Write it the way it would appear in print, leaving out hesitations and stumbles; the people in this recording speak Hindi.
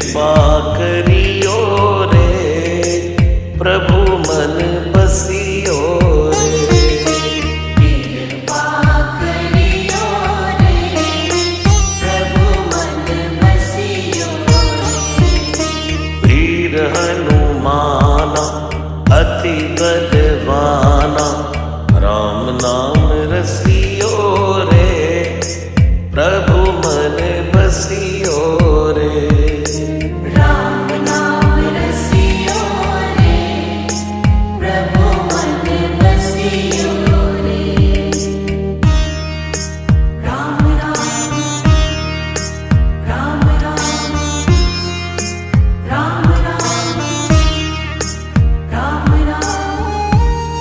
कृपा करियो रे, प्रभु मन बसियो रे। कृपा करियो रे, प्रभु मन बसियो रे। वीर हनुमाना अति बलवाना, राम नाम